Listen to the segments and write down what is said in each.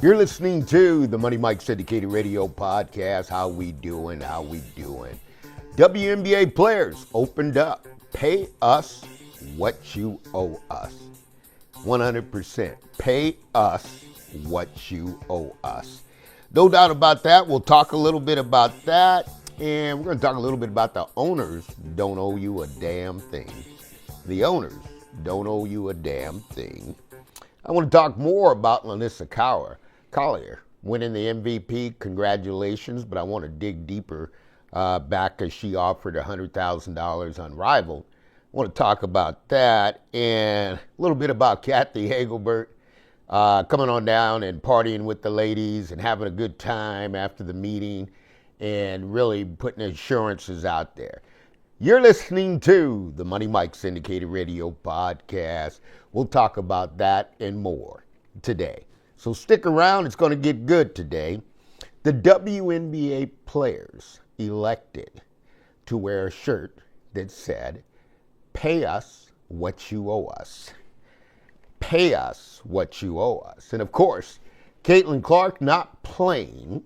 You're listening to the Money Mike Syndicated Radio Podcast. How we doing? How we doing? WNBA players opened up. Pay us what you owe us. 100%. Pay us what you owe us. No doubt about that. We'll talk a little bit about that. And we're going to talk a little bit about the owners don't owe you a damn thing. The owners don't owe you a damn thing. I want to talk more about Lanissa Collier winning the MVP. Congratulations, but I want to dig deeper back as she offered $100,000 on Rival. I want to talk about that and a little bit about Kathy Hagelbert coming on down and partying with the ladies and having a good time after the meeting and really putting assurances out there. You're listening to the Money Mike Syndicated Radio Podcast. We'll talk about that and more today. So stick around. It's going to get good today. The WNBA players elected to wear a shirt that said, "Pay us what you owe us." Pay us what you owe us. And of course, Caitlin Clark not playing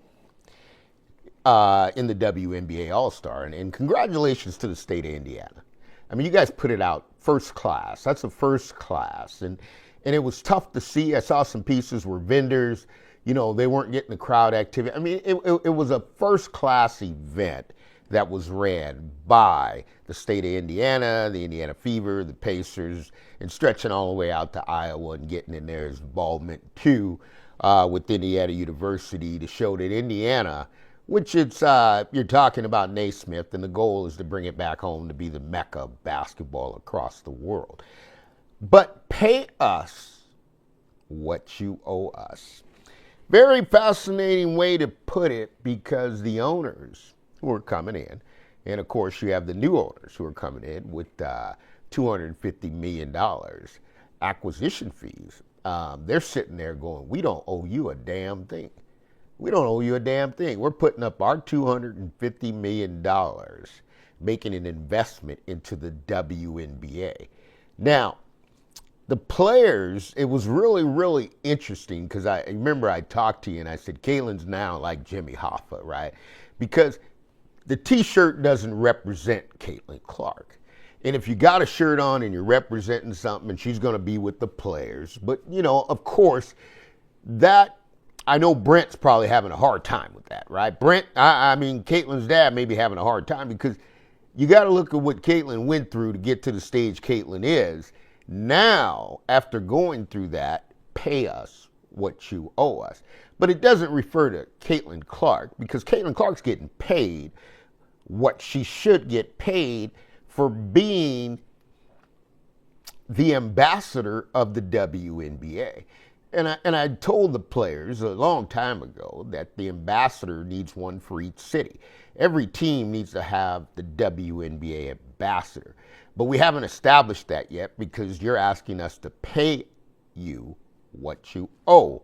in the WNBA All-Star. And congratulations to the state of Indiana. I mean, you guys put it out first class. That's a first class. And it was tough to see. I saw some pieces where vendors, they weren't getting the crowd activity. I mean, it was a first-class event that was ran by the state of Indiana, the Indiana Fever, the Pacers, and stretching all the way out to Iowa and getting in their involvement, too, with Indiana University to show that Indiana, which it's, you're talking about Naismith, and the goal is to bring it back home to be the mecca of basketball across the world. But pay us what you owe us. Very fascinating way to put it, because the owners who are coming in, and of course you have the new owners who are coming in with $250 million acquisition fees. They're sitting there going, we don't owe you a damn thing. We don't owe you a damn thing. We're putting up our $250 million, making an investment into the WNBA. Now, the players, it was really, really interesting, because I remember I talked to you and I said, Caitlin's now like Jimmy Hoffa, right? Because the T-shirt doesn't represent Caitlin Clark. And if you got a shirt on and you're representing something, and she's going to be with the players. But, of course, that, I know Brent's probably having a hard time with that, right? Brent, I mean, Caitlin's dad may be having a hard time, because you got to look at what Caitlin went through to get to the stage Caitlin is. Now, after going through that, pay us what you owe us. But it doesn't refer to Caitlin Clark, because Caitlin Clark's getting paid what she should get paid for being the ambassador of the WNBA. And I told the players a long time ago that the ambassador needs one for each city. Every team needs to have the WNBA ambassador. But we haven't established that yet, because you're asking us to pay you what you owe.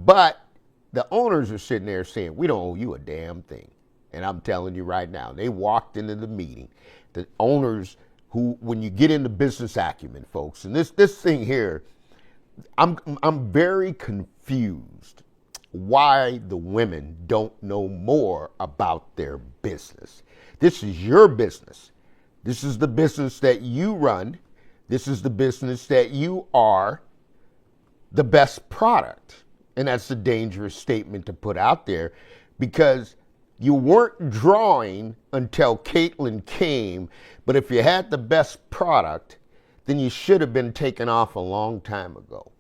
But the owners are sitting there saying, we don't owe you a damn thing. And I'm telling you right now, they walked into the meeting. The owners who, when you get into business acumen, folks, and this thing here, I'm very confused why the women don't know more about their business. This is your business. This is the business that you run. This is the business that you are the best product. And that's a dangerous statement to put out there, because you weren't drawing until Caitlin came. But if you had the best product, then you should have been taken off a long time ago.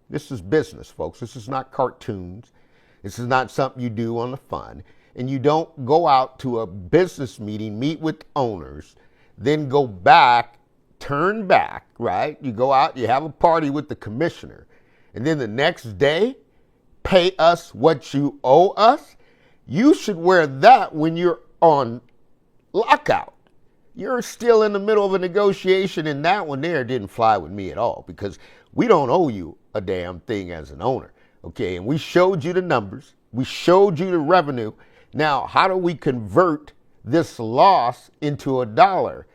This is business, folks. This is not cartoons. This is not something you do on the fun. And you don't go out to a business meeting, meet with owners, then go back, turn back, right? You go out, you have a party with the commissioner, and then the next day, pay us what you owe us? You should wear that when you're on lockout. You're still in the middle of a negotiation, and that one there didn't fly with me at all, because we don't owe you a damn thing as an owner, okay? And we showed you the numbers. We showed you the revenue. Now, how do we convert this loss into a dollar?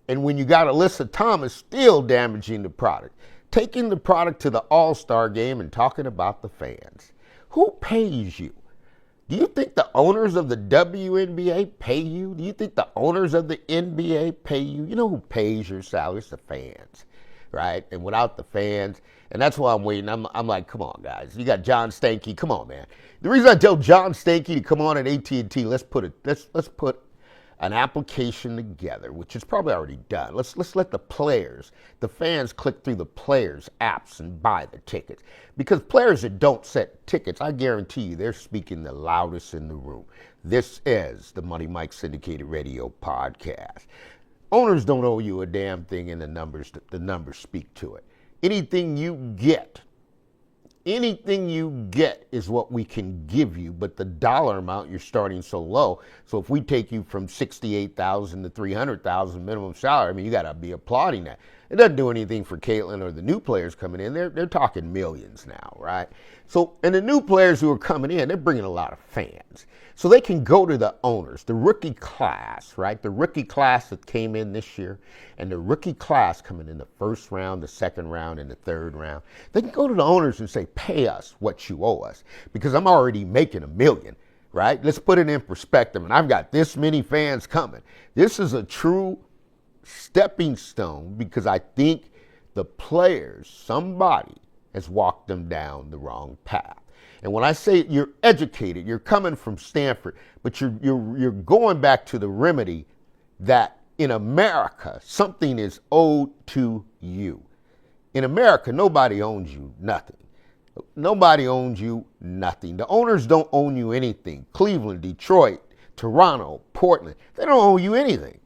And when you got Alyssa Thomas still damaging the product, taking the product to the All-Star game and talking about the fans. Who pays you? Do you think the owners of the WNBA pay you? Do you think the owners of the NBA pay you? You know who pays your salary? It's the fans, right? And without the fans, and that's why I'm waiting. I'm like, come on, guys. You got John Stanky. Come on, man. The reason I tell John Stanky to come on at AT&T, let's put an application together, which is probably already done. Let's let the players, the fans, click through the players' apps and buy the tickets. Because players that don't set tickets, I guarantee you, they're speaking the loudest in the room. This is the Money Mike Syndicated Radio Podcast. Owners don't owe you a damn thing, and the numbers speak to it. Anything you get is what we can give you, but the dollar amount, you're starting so low. So if we take you from $68,000 to $300,000 minimum salary, I mean, you got to be applauding that. It doesn't do anything for Caitlin or the new players coming in. They're talking millions now, right? So, and the new players who are coming in, they're bringing a lot of fans. So they can go to the owners, the rookie class, right? The rookie class that came in this year, and the rookie class coming in the first round, the second round, and the third round. They can go to the owners and say, pay us what you owe us, because I'm already making $1 million, right? Let's put it in perspective, and I've got this many fans coming. This is a true stepping stone, because I think the players, somebody has walked them down the wrong path. And when I say you're educated, you're coming from Stanford, but you're going back to the remedy that in America, something is owed to you. In America, nobody owns you nothing. Nobody owns you nothing. The owners don't own you anything. Cleveland, Detroit, Toronto, Portland, they don't owe you anything.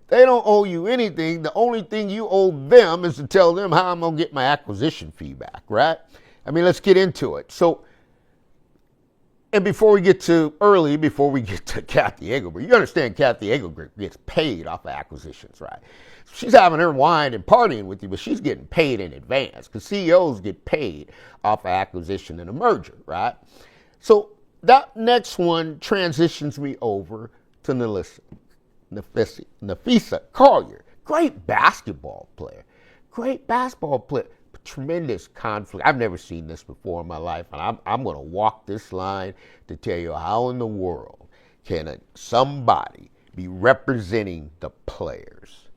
They don't owe you anything. The only thing you owe them is to tell them how I'm going to get my acquisition fee back, right? I mean, let's get into it. So, and before we get to Kathy Engelbert, you understand Kathy Engelbert gets paid off of acquisitions, right? She's having her wine and partying with you, but she's getting paid in advance, because CEOs get paid off of acquisition and a merger, right? So that next one transitions me over to Napheesa Collier. Great basketball player. Tremendous conflict. I've never seen this before in my life, and I'm going to walk this line to tell you how in the world can somebody be representing the players,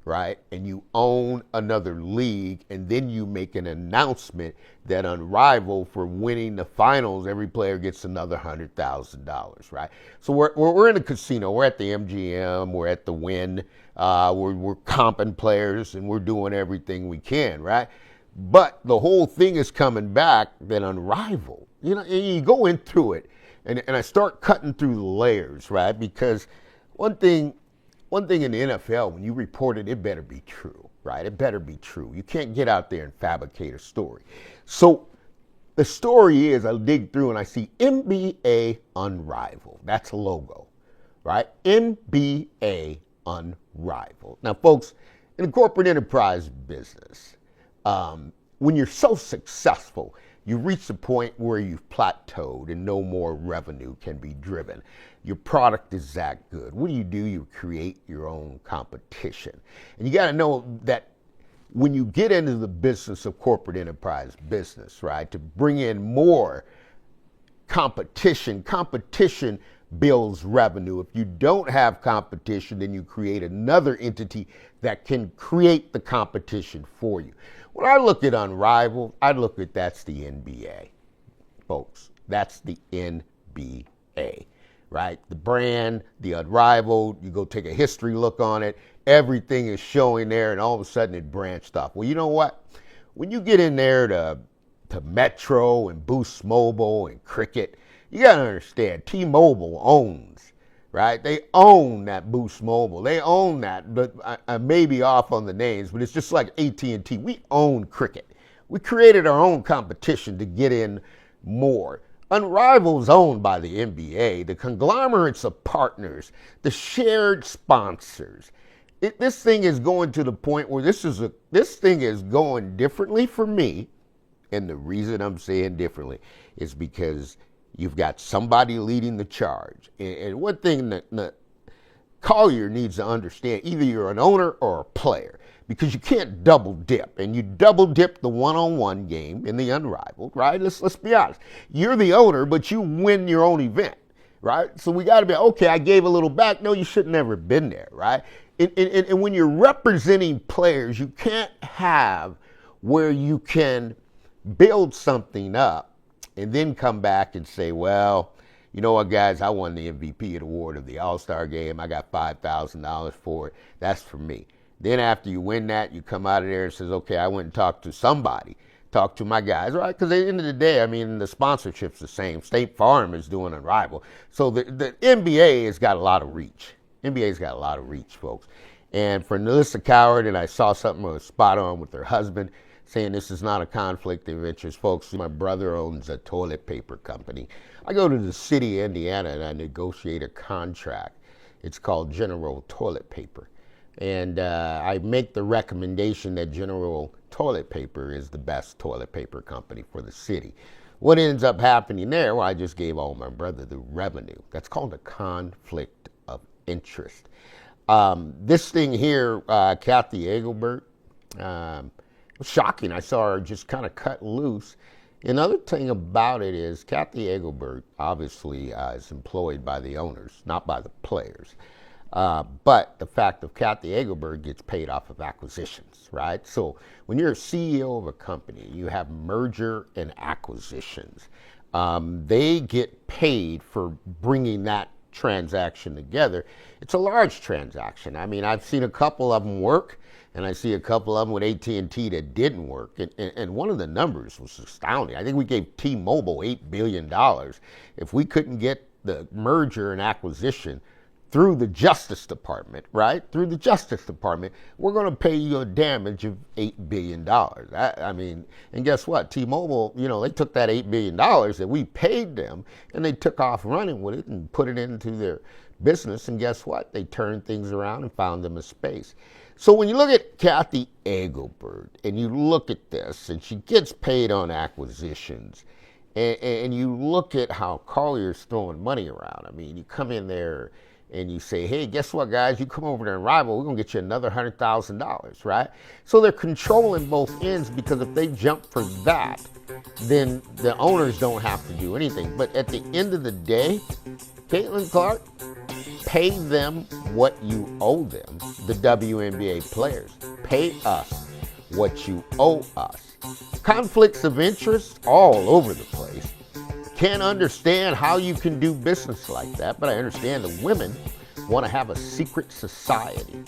right? And you own another league, and then you make an announcement that on Rival, for winning the finals, every player gets another $100,000, right? So we're in a casino. We're at the MGM. We're at the Wynn. We're comping players, and we're doing everything we can, right? But the whole thing is coming back then on Rival. You know, and you go in through it, and I start cutting through the layers, right? Because one thing in the NFL, when you report it, it better be true, right? It better be true. You can't get out there and fabricate a story. So the story is, I dig through and I see NBA Unrivaled. That's a logo, right? NBA Unrivaled. Now, folks, in the corporate enterprise business, when you're so successful, you reach the point where you've plateaued and no more revenue can be driven. Your product is that good. What do? You create your own competition. And you got to know that when you get into the business of corporate enterprise business, right, to bring in more competition builds revenue. If you don't have competition, then you create another entity that can create the competition for you. When I look at Unrivaled, I look at that's the NBA, folks. That's the NBA, right? The brand, the Unrivaled, you go take a history look on it, everything is showing there, and all of a sudden it branched off. Well, you know what? When you get in there to Metro and Boost Mobile and Cricket, you got to understand, T-Mobile owns, right? They own that Boost Mobile. They own that, but I may be off on the names, but it's just like AT&T. We own Cricket. We created our own competition to get in more. Unrivaled is owned by the NBA, the conglomerates of partners, the shared sponsors. This thing is going to the point where this thing is going differently for me, and the reason I'm saying differently is because you've got somebody leading the charge. And one thing that Collier needs to understand, either you're an owner or a player, because you can't double dip. And you double dip the one-on-one game in the unrivaled, right? Let's be honest. You're the owner, but you win your own event, right? So we got to be, okay, I gave a little back. No, you should never have been there, right? And when you're representing players, you can't have where you can build something up and then come back and say, well, you know what, guys, I won the MVP award of the All-Star game. I got $5,000 for it. That's for me. Then after you win that, you come out of there and says, okay, I went and talked to somebody. Talk to my guys, right? Because at the end of the day, I mean, the sponsorship's the same. State Farm is doing Unrivaled. So the NBA has got a lot of reach. NBA's got a lot of reach, folks. And for Melissa Coward, and I saw something that was spot on with her husband, saying this is not a conflict of interest. Folks, my brother owns a toilet paper company. I go to the city of Indiana and I negotiate a contract. It's called General Toilet Paper. And I make the recommendation that General Toilet Paper is the best toilet paper company for the city. What ends up happening there? Well, I just gave all my brother the revenue. That's called a conflict of interest. This thing here, Kathy Engelbert, it was shocking. I saw her just kind of cut loose. Another thing about it is Kathy Engelbert obviously is employed by the owners, not by the players. But the fact of Kathy Engelbert gets paid off of acquisitions, right? So when you're a CEO of a company, you have merger and acquisitions. They get paid for bringing that transaction together. It's a large transaction. I mean, I've seen a couple of them work, and I see a couple of them with AT&T that didn't work. And one of the numbers was astounding. I think we gave T-Mobile $8 billion. If we couldn't get the merger and acquisition through the Justice Department, right? Through the Justice Department, we're going to pay you a damage of $8 billion. I mean, and guess what? T-Mobile, you know, they took that $8 billion that we paid them, and they took off running with it and put it into their business. And guess what? They turned things around and found them a space. So when you look at Kathy Engelbert, and you look at this, and she gets paid on acquisitions, and you look at how Collier's throwing money around. I mean, you come in there and you say, hey, guess what, guys? You come over to Rival, we're going to get you another $100,000, right? So they're controlling both ends, because if they jump for that, then the owners don't have to do anything. But at the end of the day, Caitlin Clark, pay them what you owe them, the WNBA players. Pay us what you owe us. Conflicts of interest all over the place. Can't understand how you can do business like that, but I understand the women want to have a secret society.